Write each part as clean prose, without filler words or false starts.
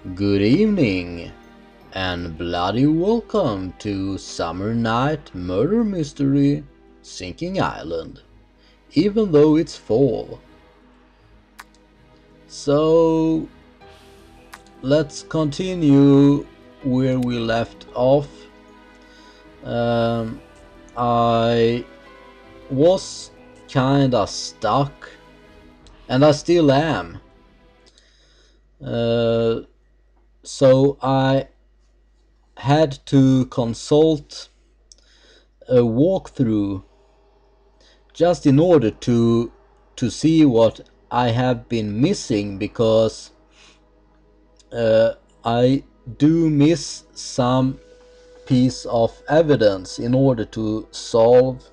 Good evening, and bloody welcome to Summer Night Murder Mystery Sinking Island, even though it's fall. So let's continue where we left off. I was kinda stuck, and I still am. So I had to consult a walkthrough just in order to see what I have been missing, because I do miss some piece of evidence in order to solve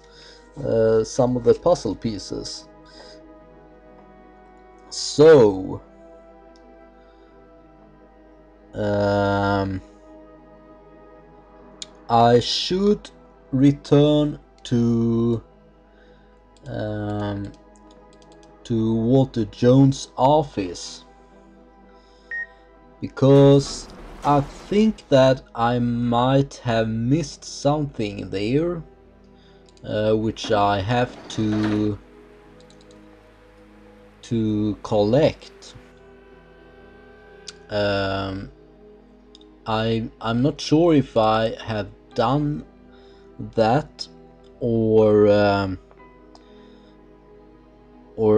some of the puzzle pieces. So I should return to Walter Jones' office, because I think that I might have missed something there, which I have to collect. I'm not sure if I have done that, or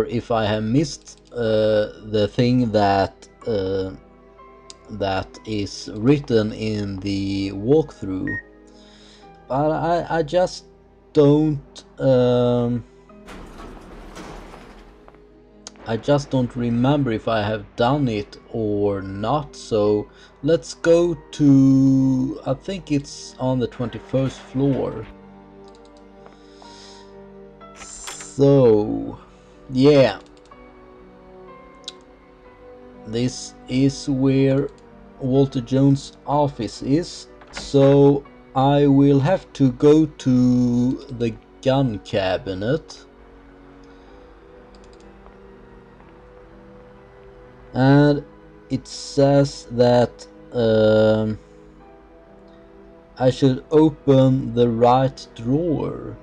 if I have missed the thing that is written in the walkthrough, but I just don't remember if I have done it or not. So let's go to, I think it's on the 21st floor. So yeah, this is where Walter Jones' office is, so I will have to go to the gun cabinet, and it says that I should open the right drawer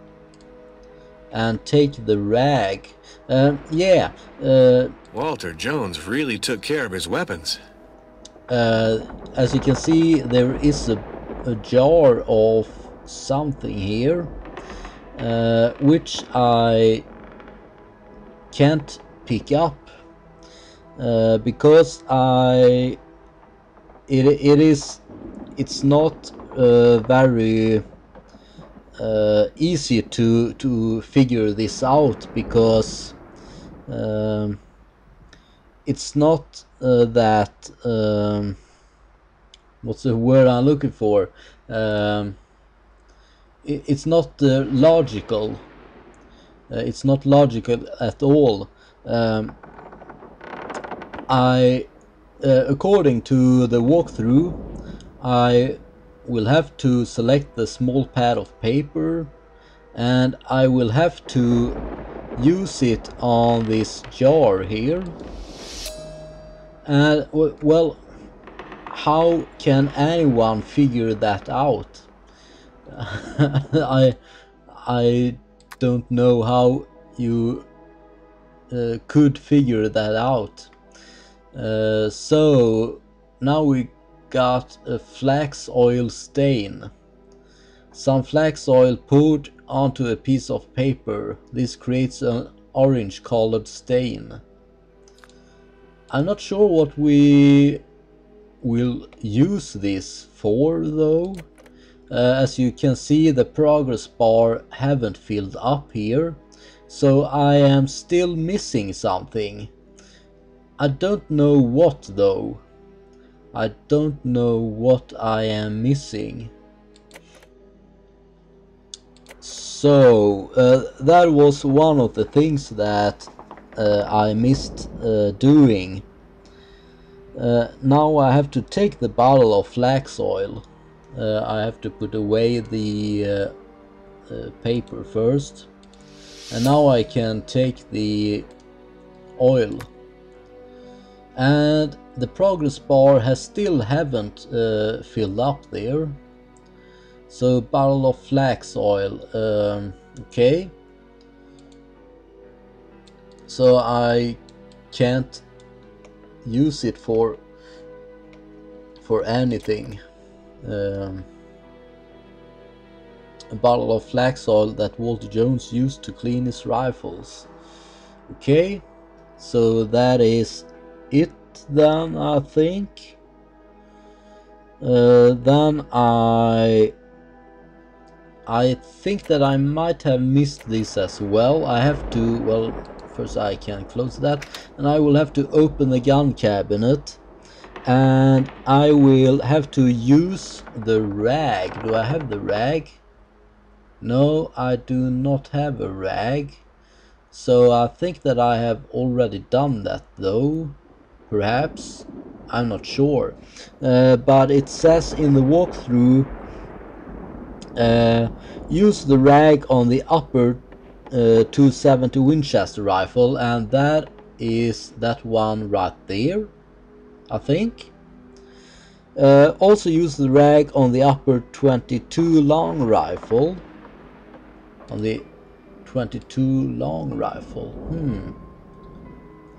and take the rag. Walter Jones really took care of his weapons. As you can see, there is a jar of something here, which I can't pick up, because it's not very easy to figure this out, because it's not that what's the word I'm looking for? It's not logical. It's not logical at all. According to the walkthrough, I will have to select the small pad of paper, and I will have to use it on this jar here. And well, how can anyone figure that out? I don't know how you could figure that out. So now we got a flax oil stain. Some flax oil poured onto a piece of paper. This creates an orange colored stain. I'm not sure what we will use this for, though. As you can see, the progress bar haven't filled up here, so I am still missing something. I don't know what, though. I don't know what I am missing. So that was one of the things that I missed doing. Now I have to take the bottle of flax oil. I have to put away the paper first, and now I can take the oil. and the progress bar has still haven't filled up there. So bottle of flax oil, okay, so I can't use it for anything. A bottle of flax oil that Walter Jones used to clean his rifles. Okay, so that is it then, I think. Then I think that I might have missed this as well. I have to, well, first I can close that, and I will have to open the gun cabinet, and I will have to use the rag. Do I have the rag? No, I do not have a rag. So I think that I have already done that though, perhaps, I'm not sure. But it says in the walkthrough, use the rag on the upper 270 Winchester rifle, and that is that one right there, I think. Also use the rag on the upper 22 long rifle. On the 22 long rifle.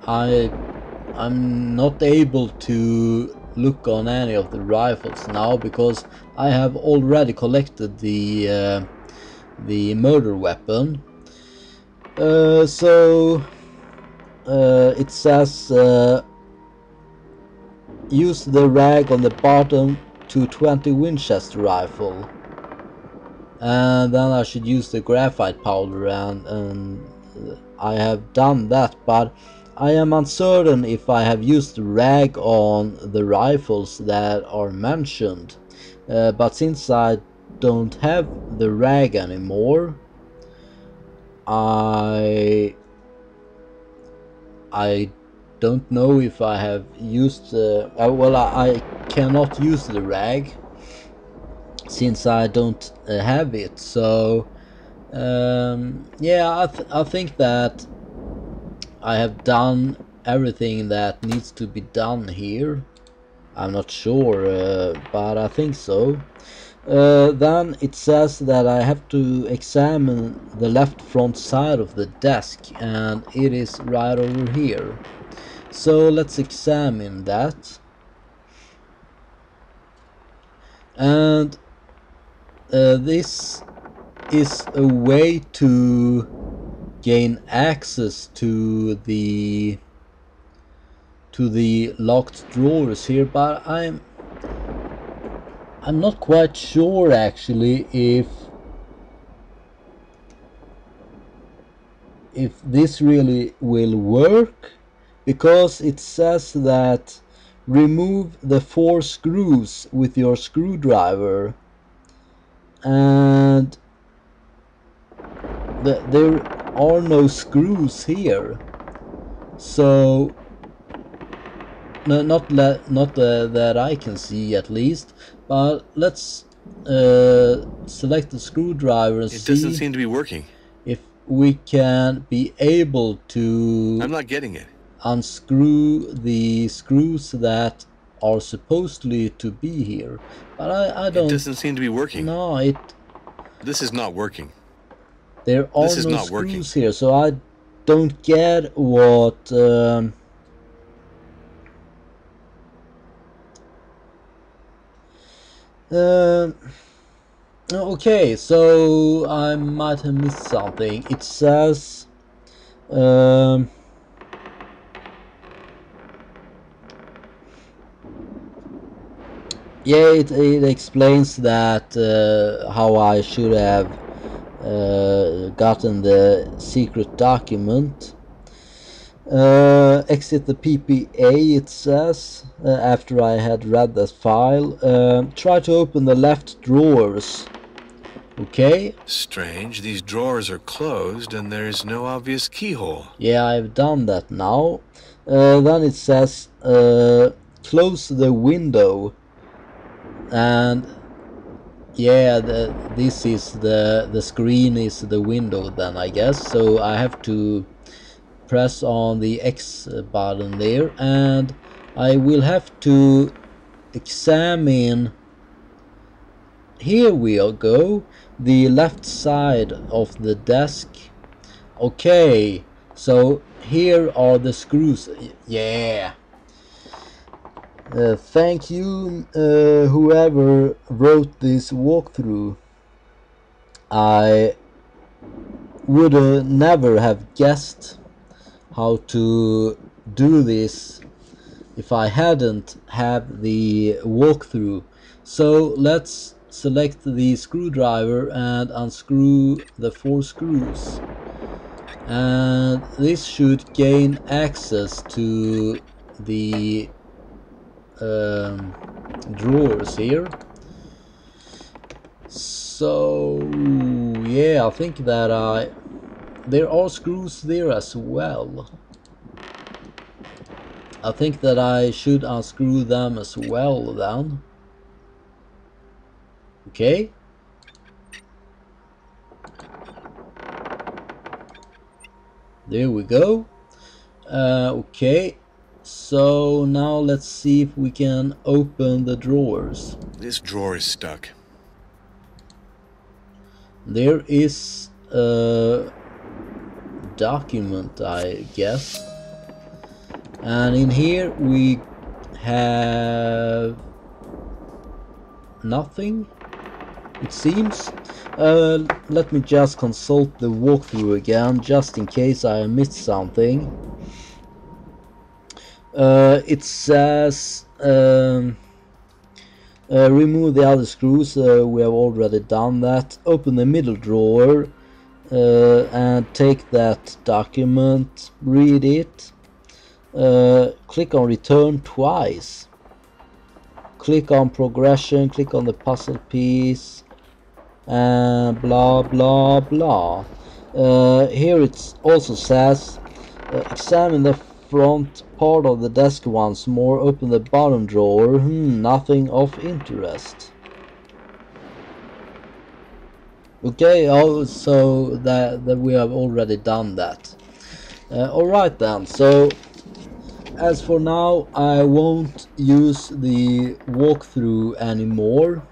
I'm not able to look on any of the rifles now because I have already collected the murder weapon. So it says use the rag on the bottom 220 Winchester rifle, and then I should use the graphite powder, and I have done that, but I am uncertain if I have used the rag on the rifles that are mentioned. But since I don't have the rag anymore, I don't know if I have used well, I cannot use the rag since I don't have it. So yeah, I think that I have done everything that needs to be done here. I'm not sure, but I think so. Then it says that I have to examine the left front side of the desk, and it is right over here. So let's examine that. And this is a way to gain access to the locked drawers here, but I'm not quite sure actually if this really will work, because it says that remove the 4 screws with your screwdriver, and there are no screws here. So not that I can see, at least. But let's select the screwdriver and see. It doesn't seem to be working. If we can be able to. I'm not getting it. Unscrew the screws that are supposedly to be here, but I don't. It doesn't seem to be working. No, This is not working. There are no screws here, so I don't get what. Okay, so I might have missed something. It says. Yeah, it explains that how I should have gotten the secret document. Exit the PPA, it says, after I had read that file. Try to open the left drawers. Okay. Strange, these drawers are closed and there's no obvious keyhole. Yeah, I've done that now. Then it says close the window. And yeah, this is the screen is the window then, I guess. So I have to press on the X button there, and I will have to examine, here we go, the left side of the desk. Okay, so here are the screws. Yeah. Thank you, whoever wrote this walkthrough. I would never have guessed how to do this if I hadn't had the walkthrough. So let's select the screwdriver and unscrew the 4 screws. And this should gain access to the drawers here. So yeah, I think that there are screws there as well. I think that I should unscrew them as well then. Okay. There we go. Okay. So now let's see if we can open the drawers. This drawer is stuck. There is a document, I guess. And in here we have nothing, it seems. Let me just consult the walkthrough again, just in case I missed something. It says remove the other screws. We have already done that. Open the middle drawer and take that document, read it. Click on return twice. Click on progression, click on the puzzle piece, and blah blah blah. Here it also says examine the front part of the desk once more. Open the bottom drawer. Nothing of interest. Okay, so that we have already done that. Alright then, so as for now I won't use the walkthrough anymore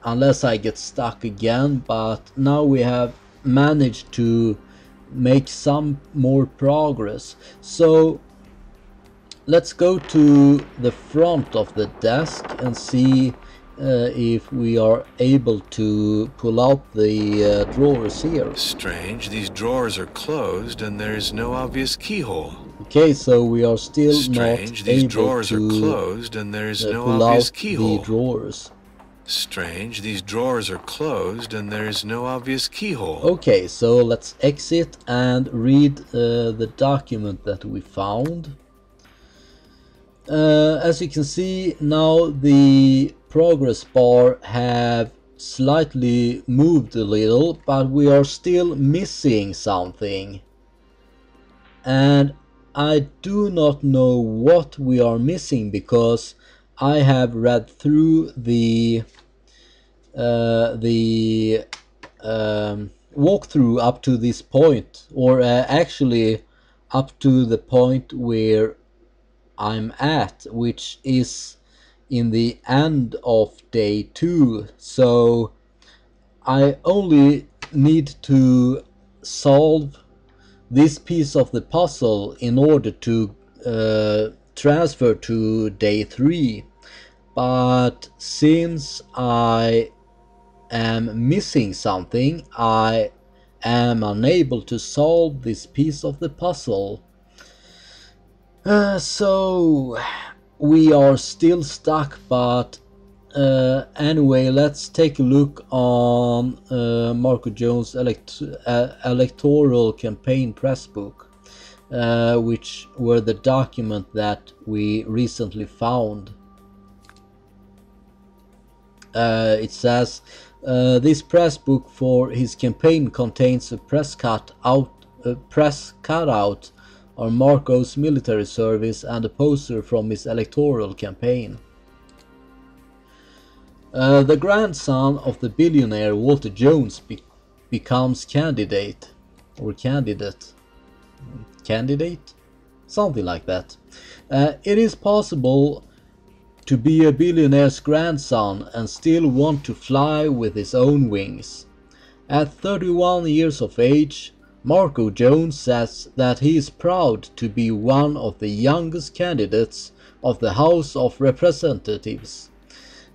unless I get stuck again, but now we have managed to make some more progress. So let's go to the front of the desk and see if we are able to pull out the drawers here. Strange, these drawers are closed and there's no obvious keyhole. Okay, so we are still Strange, not these able drawers to are closed and there's no pull obvious out keyhole. the drawers. Strange, these drawers are closed and there's no obvious keyhole. Okay, so let's exit and read the document that we found. As you can see, now the progress bar have slightly moved a little, but we are still missing something. And I do not know what we are missing, because I have read through the walkthrough up to this point, or actually up to the point where I'm at, which is in the end of day 2. So I only need to solve this piece of the puzzle in order to transfer to day 3. But since I am missing something, I am unable to solve this piece of the puzzle. So we are still stuck, but anyway, let's take a look on Marco Jones' electoral campaign press book, which were the document that we recently found. It says this press book for his campaign contains a press cutout on Marco's military service and a poster from his electoral campaign. The grandson of the billionaire Walter Jones becomes candidate. something like that. It is possible to be a billionaire's grandson and still want to fly with his own wings. At 31 years of age, Marco Jones says that he is proud to be one of the youngest candidates of the House of Representatives,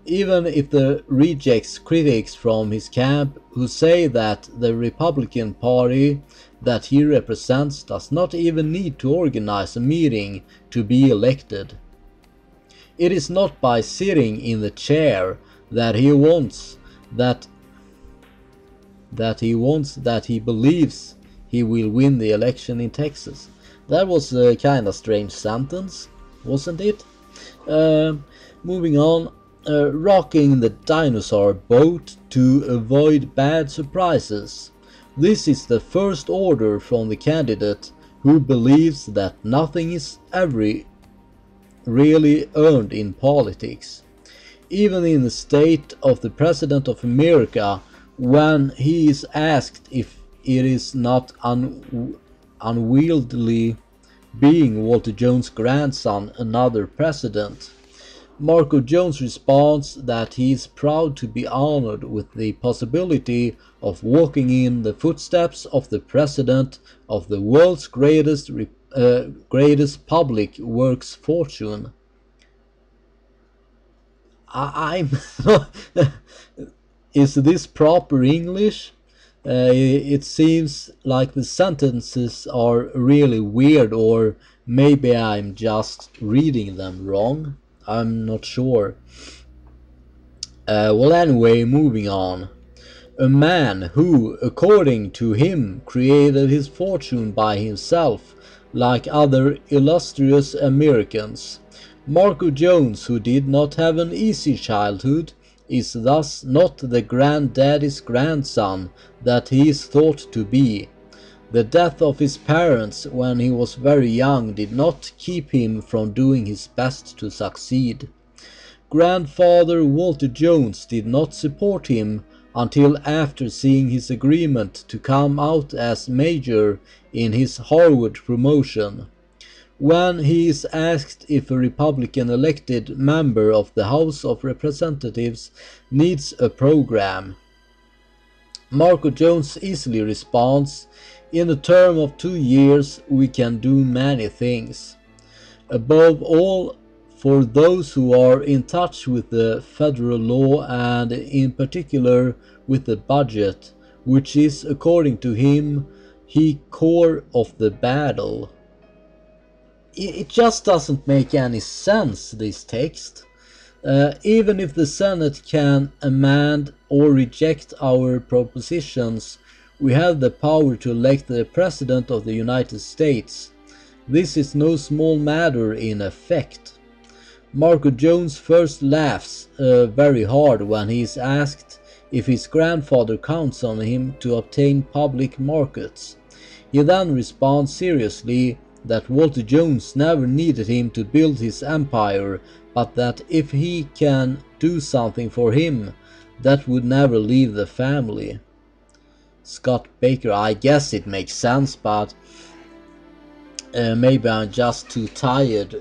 even if it rejects critics from his camp who say that the Republican Party that he represents does not even need to organize a meeting to be elected. It is not by sitting in the chair that he wants that he believes he will win the election in Texas. That was a kind of strange sentence, wasn't it? Moving on. Rocking the dinosaur boat to avoid bad surprises. This is the first order from the candidate who believes that nothing is ever really earned in politics. Even in the state of the President of America, when he is asked if it is not unwieldy being Walter Jones' grandson another president, Marco Jones responds that he is proud to be honored with the possibility of walking in the footsteps of the president of the world's greatest public works fortune. I'm Is this proper English? It seems like the sentences are really weird, or maybe I'm just reading them wrong. I'm not sure. Well, anyway, moving on. A man who, according to him, created his fortune by himself, like other illustrious Americans. Marco Jones, who did not have an easy childhood, is thus not the granddaddy's grandson that he is thought to be. The death of his parents when he was very young did not keep him from doing his best to succeed. Grandfather Walter Jones did not support him until after seeing his agreement to come out as major in his Harvard promotion. When he is asked if a Republican elected member of the House of Representatives needs a program, Marco Jones easily responds, "In a term of 2 years we can do many things. Above all, for those who are in touch with the federal law and in particular with the budget, which is, according to him, the core of the battle." It just doesn't make any sense, this text. Even if the Senate can amend or reject our propositions, we have the power to elect the President of the United States. This is no small matter in effect. Marco Jones first laughs very hard when he is asked if his grandfather counts on him to obtain public markets. He then responds seriously that Walter Jones never needed him to build his empire, but that if he can do something for him, that would never leave the family. Scott Baker, I guess it makes sense, but maybe I'm just too tired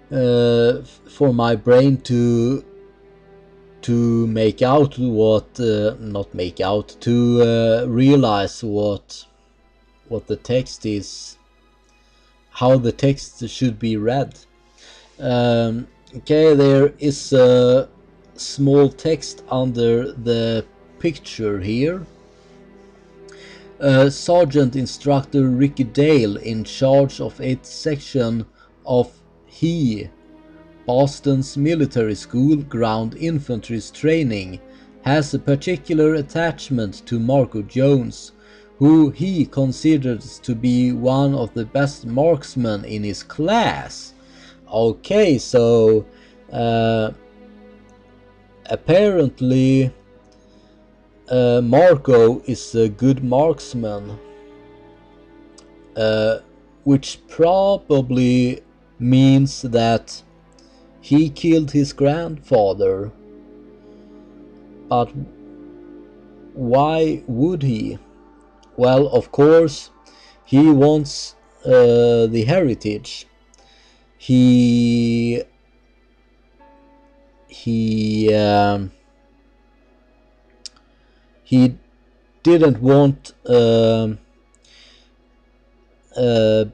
for my brain to make out what, not make out, to realize what the text is, how the text should be read. Okay, there is a small text under the picture here. Sergeant Instructor Ricky Dale, in charge of 8th section of Boston's military school ground infantry's training, has a particular attachment to Marco Jones, who he considers to be one of the best marksmen in his class. Okay, so apparently Marco is a good marksman, which probably means that he killed his grandfather. But why would he? Well, of course, he wants the heritage. He he um, he didn't want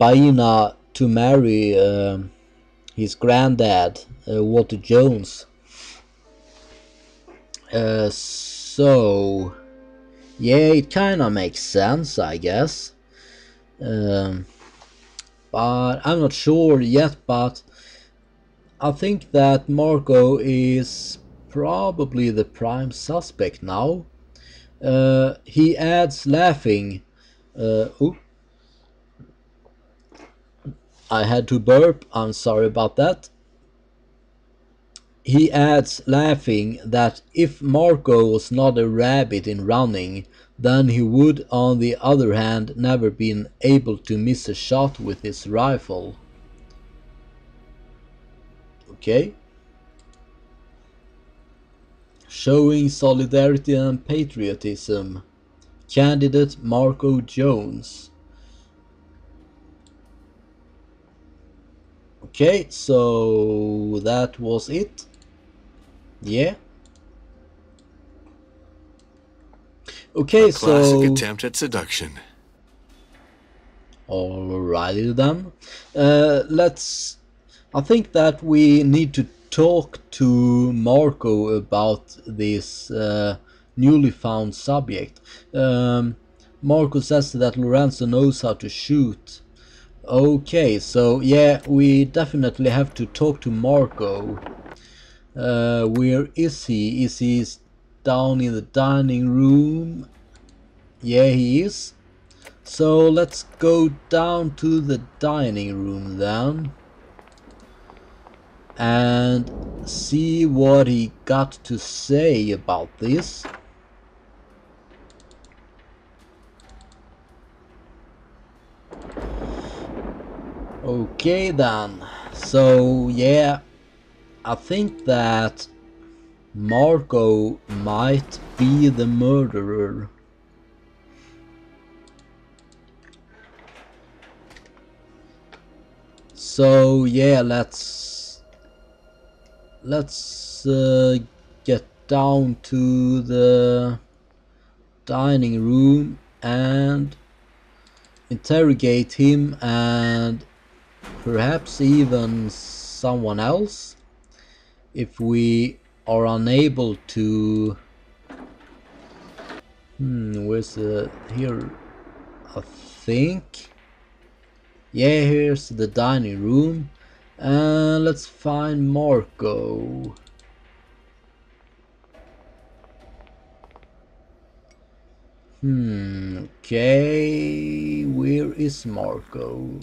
Baina to marry his granddad, Walter Jones. So yeah, it kind of makes sense, I guess. But I'm not sure yet, but I think that Marco is probably the prime suspect now. He adds laughing. Oh, I had to burp, I'm sorry about that. He adds laughing that if Marco was not a rabbit in running, then he would on the other hand never been able to miss a shot with his rifle. Okay. Showing solidarity and patriotism. Candidate Marco Jones. Okay, so that was it. Yeah. Okay, a classic attempt at seduction. Alrighty then. I think that we need to talk to Marco about this newly found subject. Marco says that Lorenzo knows how to shoot. Okay, so yeah, we definitely have to talk to Marco. Where is he? Is he down in the dining room? Yeah, he is. So let's go down to the dining room then and see what he got to say about this. Okay then, so yeah, I think that Marco might be the murderer. So yeah, let's get down to the dining room and interrogate him, and perhaps even someone else if we are unable to. Where's the here? I think. Yeah, here's the dining room, and let's find Marco. Okay, where is Marco?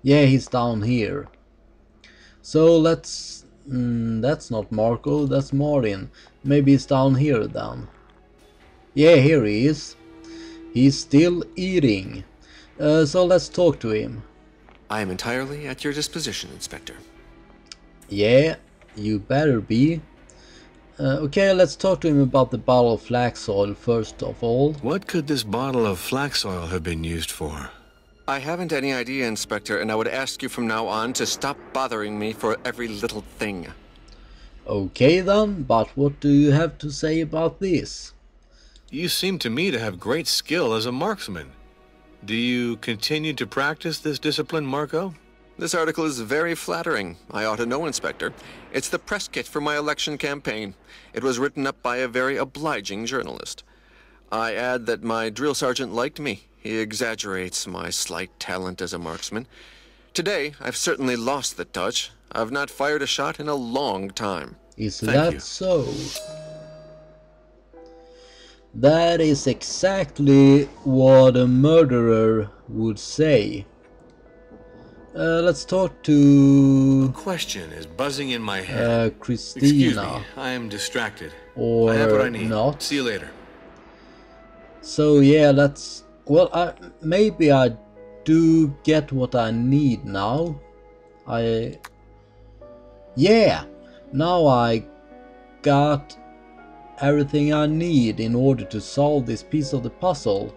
Yeah, he's down here. So let's... that's not Marco, that's Martin. Maybe he's down here then. Yeah, here he is. He's still eating. So let's talk to him. I am entirely at your disposition, Inspector. Yeah, you better be. Okay, let's talk to him about the bottle of flax oil first of all. What could this bottle of flax oil have been used for? I haven't any idea, Inspector, and I would ask you from now on to stop bothering me for every little thing. Okay then, but what do you have to say about this? You seem to me to have great skill as a marksman. Do you continue to practice this discipline, Marco? This article is very flattering. I ought to know, Inspector. It's the press kit for my election campaign. It was written up by a very obliging journalist. I add that my drill sergeant liked me. He exaggerates my slight talent as a marksman. Today, I've certainly lost the touch. I've not fired a shot in a long time. Is Thank that you. so? That is exactly what a murderer would say. Let's talk to... Question is buzzing in my head. Christina. Excuse me, I am distracted. Or I have what I need. not. See you later. So yeah, let's... Well, maybe I do get what I need now. Yeah! Now I got everything I need in order to solve this piece of the puzzle.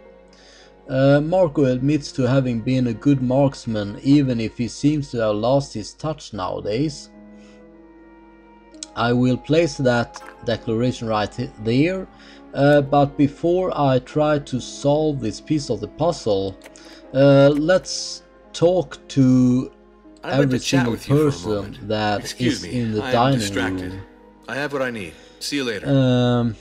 Marco admits to having been a good marksman, even if he seems to have lost his touch nowadays. I will place that declaration right there, but before I try to solve this piece of the puzzle, let's talk to every single person that is in the dining room. I have what I need. See you later.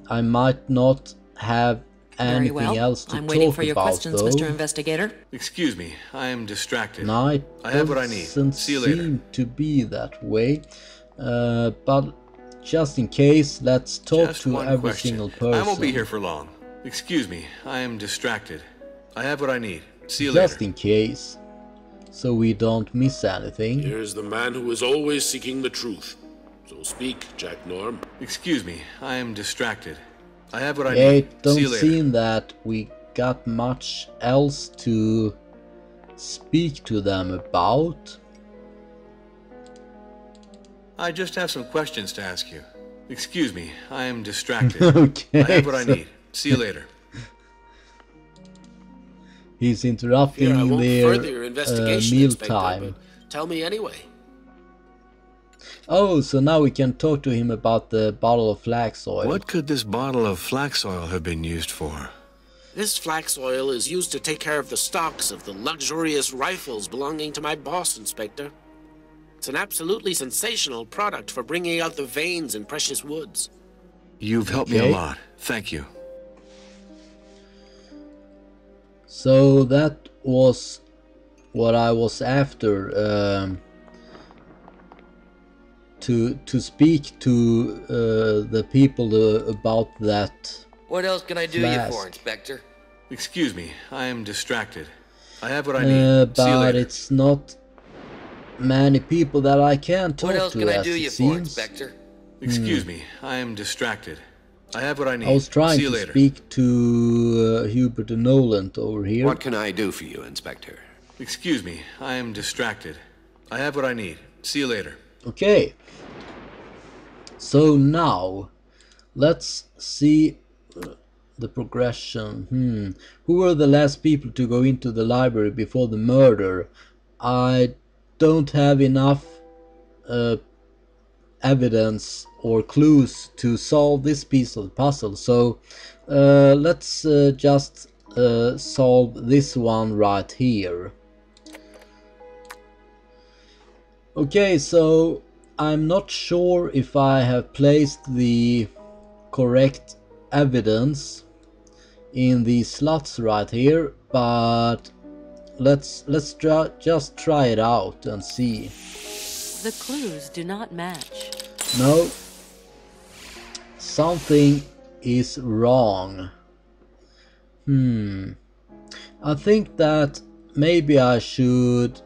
I might not have anything else to I'm waiting talk for your about, questions, though. Mr. Investigator. Excuse me, I am distracted. No, it I have what I need. doesn't See you later. seem to be that way. But just in case, let's talk Just to one every question. single person. I won't be here for long. Excuse me, I am distracted. I have what I need. See you Just later. in case, so we don't miss anything. Here's the man who is always seeking the truth. So speak, Jack Norm. Excuse me, I am distracted. I have what I Yeah, need. it See don't you later. seem that we got much else to speak to them about. I just have some questions to ask you. Excuse me, I am distracted. Okay, I have what I so need. See you later. he's interrupting Here, I won't their further your investigation, meal Inspector, time. but tell me anyway. Oh, so now we can talk to him about the bottle of flax oil. What could this bottle of flax oil have been used for? This flax oil is used to take care of the stocks of the luxurious rifles belonging to my boss, Inspector. It's an absolutely sensational product for bringing out the veins in precious woods. You've helped me a Okay. lot. Thank you. So that was what I was after, to speak to the people about that. What else can I do you for, Flask. Inspector? Excuse me, I am distracted. I have what I need. See you But later. it's not many people that I can talk What else to, can I as do it you for, seems. Inspector? Excuse me, I am distracted. I have what I need. I was trying See you to later. speak to Hubert de Noland over here. What can I do for you, Inspector? Excuse me, I am distracted. I have what I need. See you later. Okay. So now, let's see the progression. Who were the last people to go into the library before the murder? I don't have enough evidence or clues to solve this piece of the puzzle, so let's just solve this one right here. Okay, so I'm not sure if I have placed the correct evidence in these slots right here, but let's just try it out and see. The clues do not match. No, something is wrong. I think that maybe I should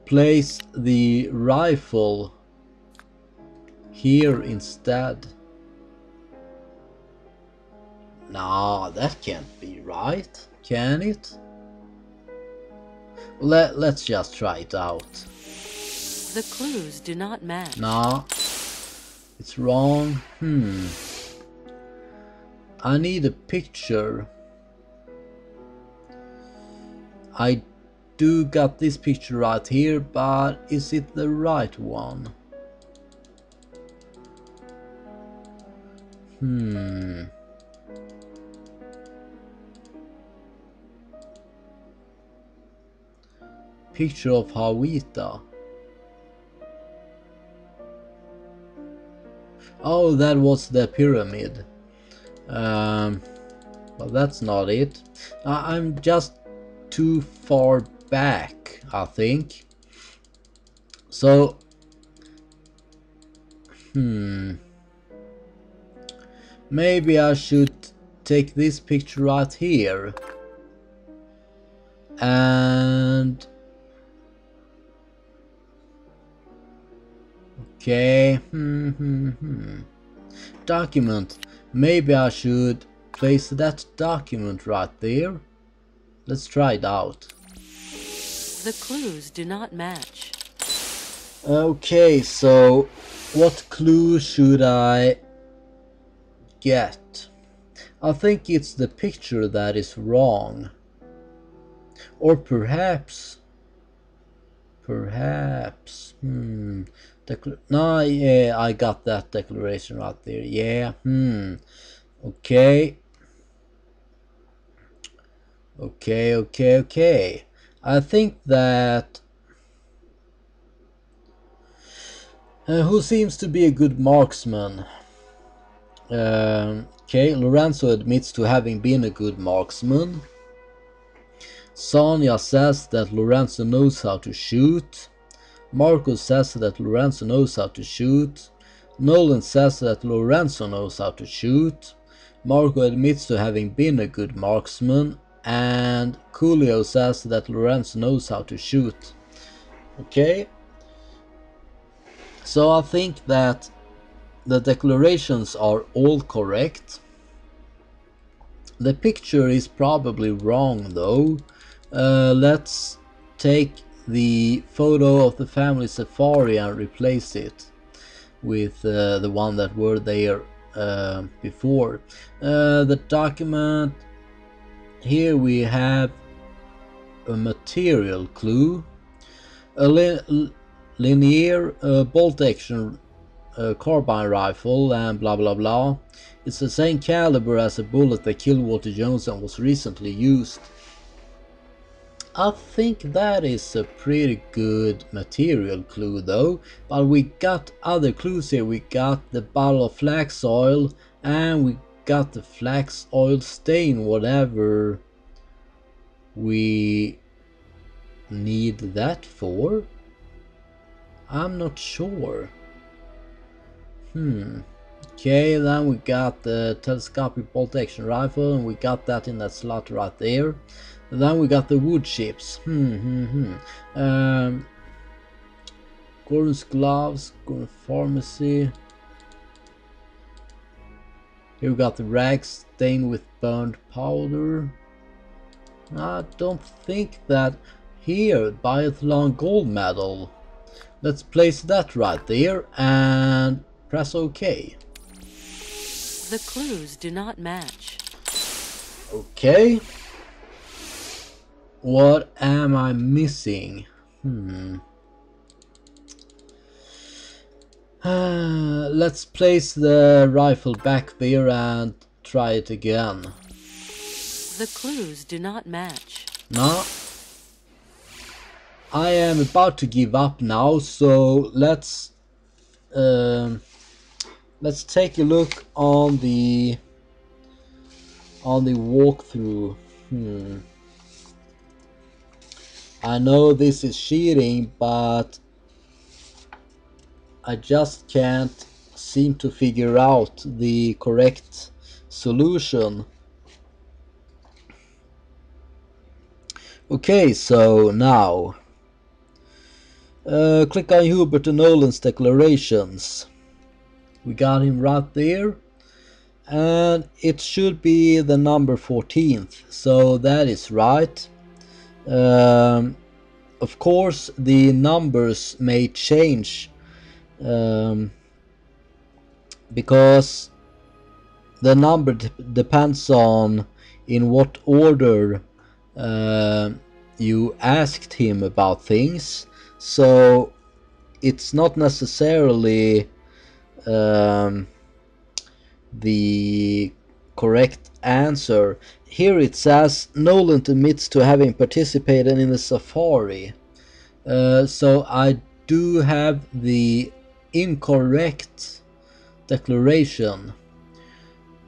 place the rifle here instead. No, that can't be right, can it? Let's just try it out. The clues do not match. Nah, it's wrong. I need a picture. I do got this picture right here, but is it the right one? Picture of Hawita. Oh, that was the pyramid. But that's not it. I'm just too far back, I think. So, maybe I should take this picture right here. And okay, document. Maybe I should place that document right there. Let's try it out. The clues do not match. Okay, so what clue should I get? I think it's the picture that is wrong. Or perhaps... No, yeah, I got that declaration right there. Yeah, okay. Okay. I think that... who seems to be a good marksman? Okay, Lorenzo admits to having been a good marksman. Sonia says that Lorenzo knows how to shoot. Marco says that Lorenzo knows how to shoot. Nolan says that Lorenzo knows how to shoot. Marco admits to having been a good marksman. And Coolio says that Lorenzo knows how to shoot. Okay. So I think that the declarations are all correct. The picture is probably wrong though. Let's take the photo of the family safari and replace it with the one that were there before. The document, here we have a material clue, a linear bolt action carbine rifle, and blah blah blah. It's the same caliber as the bullet that killed Walter Jones and was recently used. I think that is a pretty good material clue though, but we got other clues here. We got the bottle of flax oil and we got the flax oil stain, whatever we need that for. I'm not sure. Okay, then we got the telescopic bolt action rifle and we got that in that slot right there. Then we got the wood chips. Gordon's gloves, Gordon pharmacy. Here we got the rags stained with burned powder. I don't think that here, biathlon gold medal. Let's place that right there and press OK. The clues do not match. Okay. What am I missing? Let's place the rifle back there and try it again. The clues do not match. No. I am about to give up now, so let's take a look on the walkthrough. I know this is cheating, but I just can't seem to figure out the correct solution. Okay, so now click on Hubert and Nolan's declarations. We got him right there, and it should be the number 14th, so that is right. Of course the numbers may change because the number depends on in what order you asked him about things, so it's not necessarily the correct answer. Here it says Nolan admits to having participated in the safari, so I do have the incorrect declaration.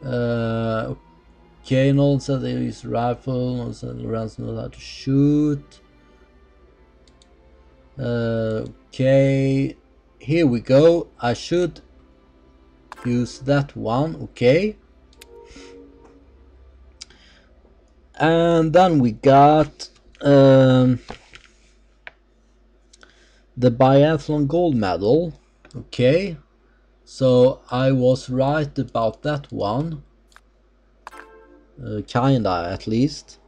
Okay, Nolan said they use rifle. Nolan said Lorenzo knows how to shoot. Okay, here we go. I should use that one. Okay. And then we got the biathlon gold medal. Okay, so I was right about that one, kinda at least.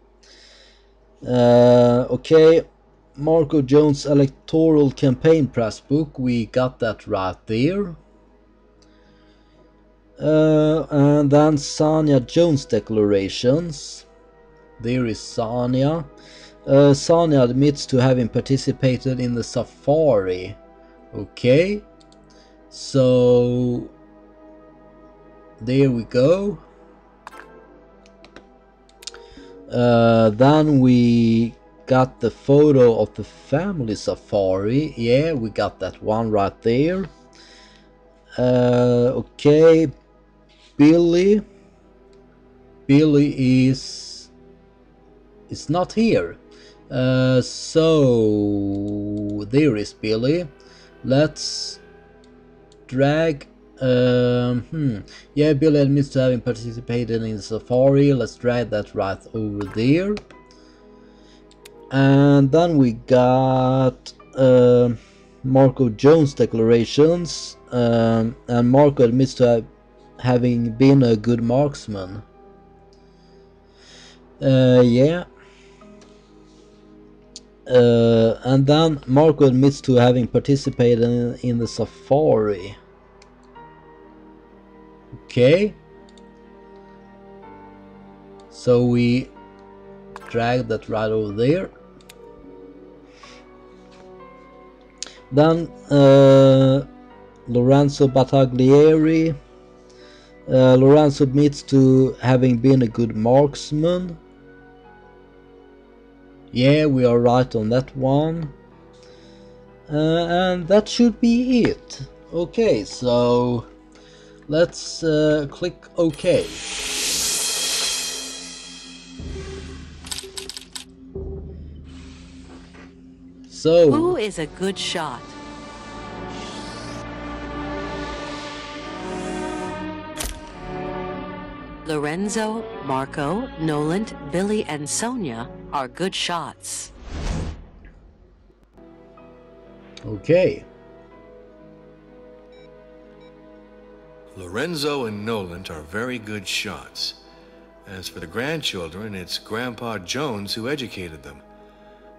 Okay, Marco Jones electoral campaign press book, we got that right there. And then Sanya Jones declarations. There is Sanya. Sanya admits to having participated in the safari. Okay. So there we go. Then we got the photo of the family safari. Yeah, we got that one right there. Okay, Billy is not here. So there is Billy. Let's drag. Yeah, Billy admits to having participated in the safari. Let's drag that right over there. And then we got Marco Jones declarations, and Marco admits to having been a good marksman. Yeah. And then Marco admits to having participated in the safari. Okay. So we drag that right over there. Then Lorenzo Battaglieri. Lorenzo admits to having been a good marksman. Yeah, we are right on that one. And that should be it. Okay, so let's click OK. So, Who is a good shot? Lorenzo, Marco, Noland, Billy, and Sonia are good shots. Okay. Lorenzo and Noland are very good shots. As for the grandchildren, it's Grandpa Jones who educated them.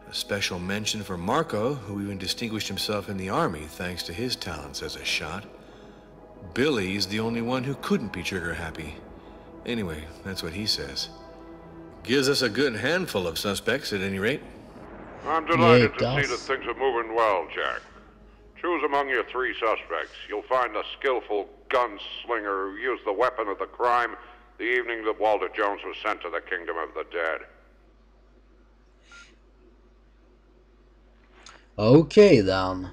A special mention for Marco, who even distinguished himself in the army thanks to his talents as a shot. Billy's the only one who couldn't be trigger happy. Anyway, that's what he says. Gives us a good handful of suspects at any rate. I'm delighted Yeah, to see that things are moving well, Jack. Choose among your 3 suspects. You'll find a skillful gunslinger who used the weapon of the crime the evening that Walter Jones was sent to the kingdom of the dead. Okay then.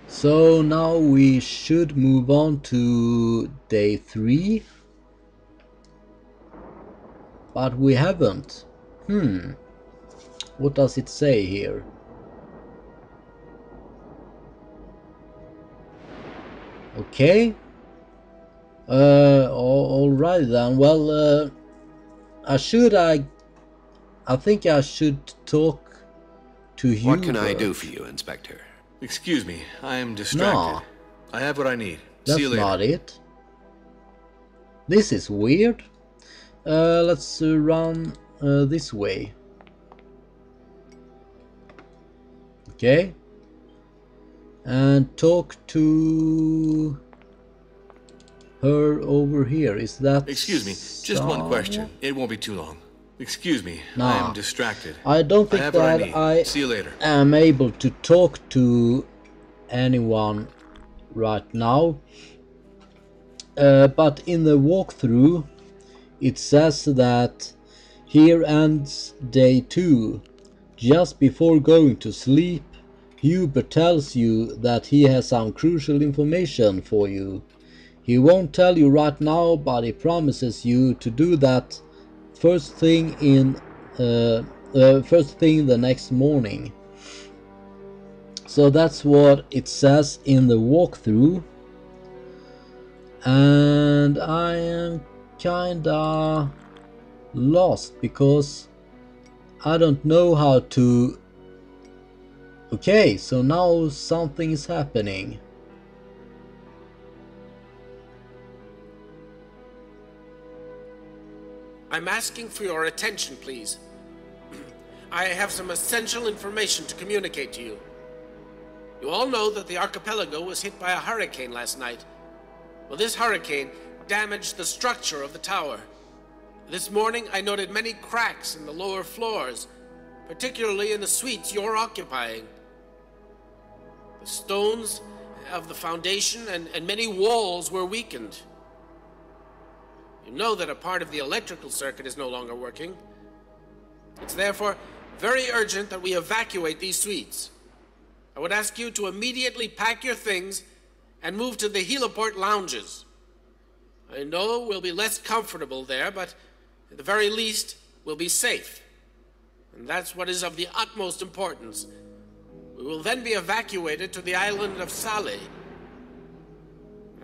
So now we should move on to day 3. But we haven't. What does it say here? Okay. Alright then. Well, I think I should talk to you. What can I do for you, Inspector? Excuse me, I am distracted. No, I have what I need. that's See you later. not it. This is weird. Let's run this way. Okay. And talk to her over here. Is that... Excuse me, just one question. It won't be too long. Excuse me, I Nah. am distracted. I don't think have what that need. I See you later. am able to talk to anyone right now. But in the walkthrough it says that here ends day 2. Just before going to sleep, Hubert tells you that he has some crucial information for you. He won't tell you right now, but he promises you to do that first thing the next morning. So that's what it says in the walkthrough. And I am kinda lost because I don't know how to... Okay, so now something is happening. I'm asking for your attention, please. I have some essential information to communicate to you. You all know that the archipelago was hit by a hurricane last night. Well, this hurricane damaged the structure of the tower. This morning, I noted many cracks in the lower floors, particularly in the suites you're occupying. The stones of the foundation and many walls were weakened. You know that a part of the electrical circuit is no longer working. It's therefore very urgent that we evacuate these suites. I would ask you to immediately pack your things and move to the heliport lounges. I know we'll be less comfortable there, but at the very least, we'll be safe. And that's what is of the utmost importance. We will then be evacuated to the island of Salé.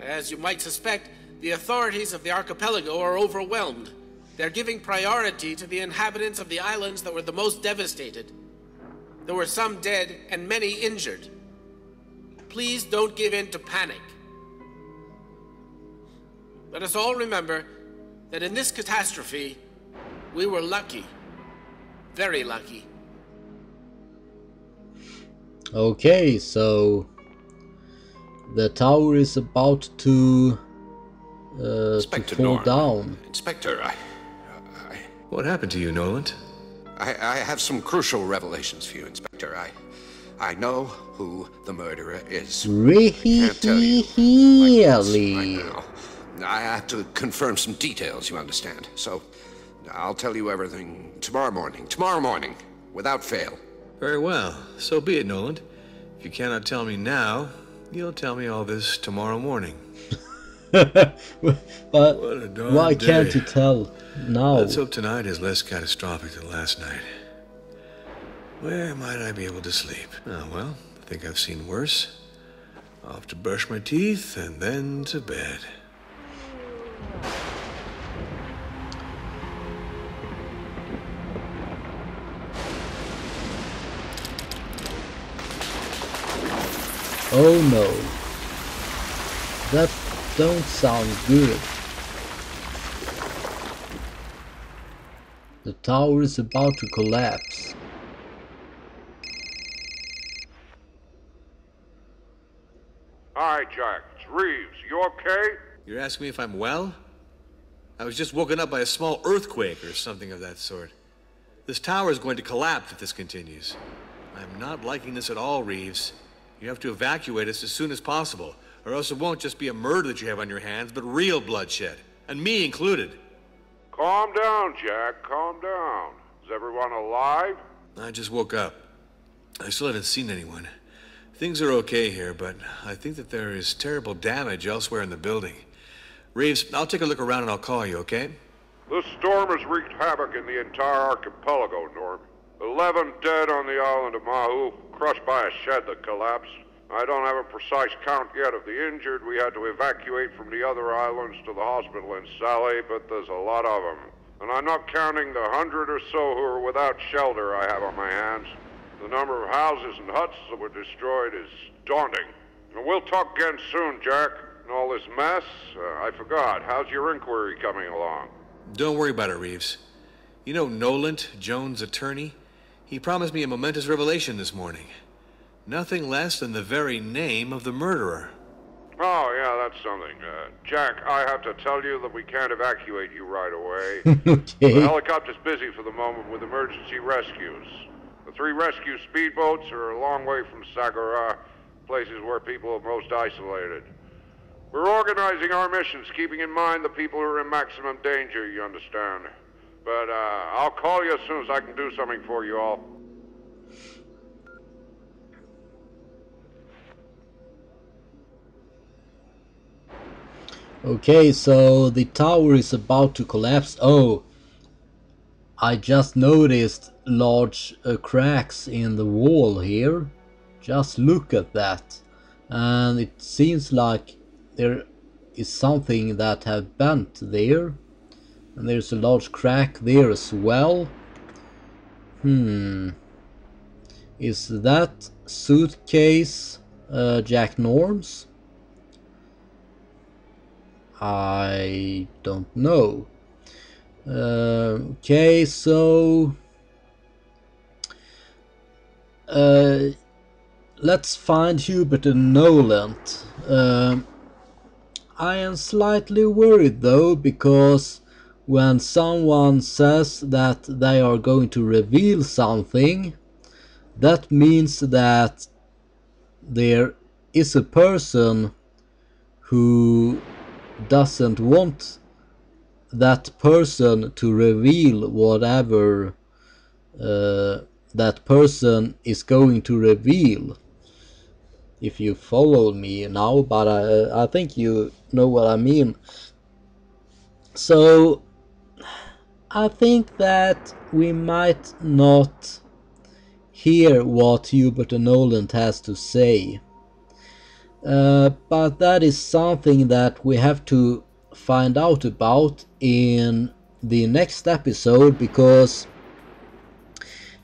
As you might suspect, the authorities of the archipelago are overwhelmed. They're giving priority to the inhabitants of the islands that were the most devastated. There were some dead and many injured. Please don't give in to panic. Let us all remember that in this catastrophe, we were lucky. Very lucky. Okay, so the tower is about to fall Norm. down. Inspector, What happened to you, Nolan? I have some crucial revelations for you, Inspector. I know who the murderer is. Can't tell you like this Really? right now. I have to confirm some details, you understand. So I'll tell you everything tomorrow morning, without fail. Very well. So be it, Nolan. If you cannot tell me now, you'll tell me all this tomorrow morning. But What a darn why day. can't you tell now? Let's hope tonight is less catastrophic than last night. Where might I be able to sleep? Oh, well, I think I've seen worse. Off to brush my teeth and then to bed. Oh no. That don't sound good. The tower is about to collapse. Hi, Jack. It's Reeves. You okay? You're asking me if I'm well? I was just woken up by a small earthquake or something of that sort. This tower is going to collapse if this continues. I'm not liking this at all, Reeves. You have to evacuate us as soon as possible, or else it won't just be a murder that you have on your hands, but real bloodshed, and me included. Calm down, Jack. Calm down. Is everyone alive? I just woke up. I still haven't seen anyone. Things are okay here, but I think that there is terrible damage elsewhere in the building. Reeves, I'll take a look around and I'll call you, okay? The storm has wreaked havoc in the entire archipelago, Norm. 11 dead on the island of Mahu, crushed by a shed that collapsed. I don't have a precise count yet of the injured. We had to evacuate from the other islands to the hospital in Salé, but there's a lot of them. And I'm not counting the 100 or so who are without shelter I have on my hands. The number of houses and huts that were destroyed is daunting. And we'll talk again soon, Jack. And all this mess, I forgot. How's your inquiry coming along? Don't worry about it, Reeves. You know Nolant, Jones' attorney? He promised me a momentous revelation this morning. Nothing less than the very name of the murderer. Oh, yeah, that's something. Jack, I have to tell you that we can't evacuate you right away. The Okay. helicopter's busy for the moment with emergency rescues. The 3 rescue speedboats are a long way from Sagara, places where people are most isolated. We're organizing our missions, keeping in mind the people who are in maximum danger, you understand. But I'll call you as soon as I can do something for you all. Okay, so the tower is about to collapse. Oh, I just noticed large cracks in the wall here. Just look at that. And it seems like there is something that have bent there. And there's a large crack there as well. Is that suitcase Jack Norm's? I don't know. Okay, so let's find Hubert and Noland. I am slightly worried though, because when someone says that they are going to reveal something, that means that there is a person who doesn't want that person to reveal whatever that person is going to reveal. If you follow me now, but I think you know what I mean. So I think that we might not hear what Hubert and Noland has to say. But that is something that we have to find out about in the next episode, because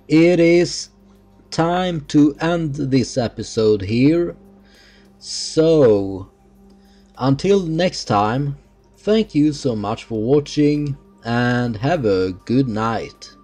it is time to end this episode here. So until next time, thank you so much for watching and have a good night.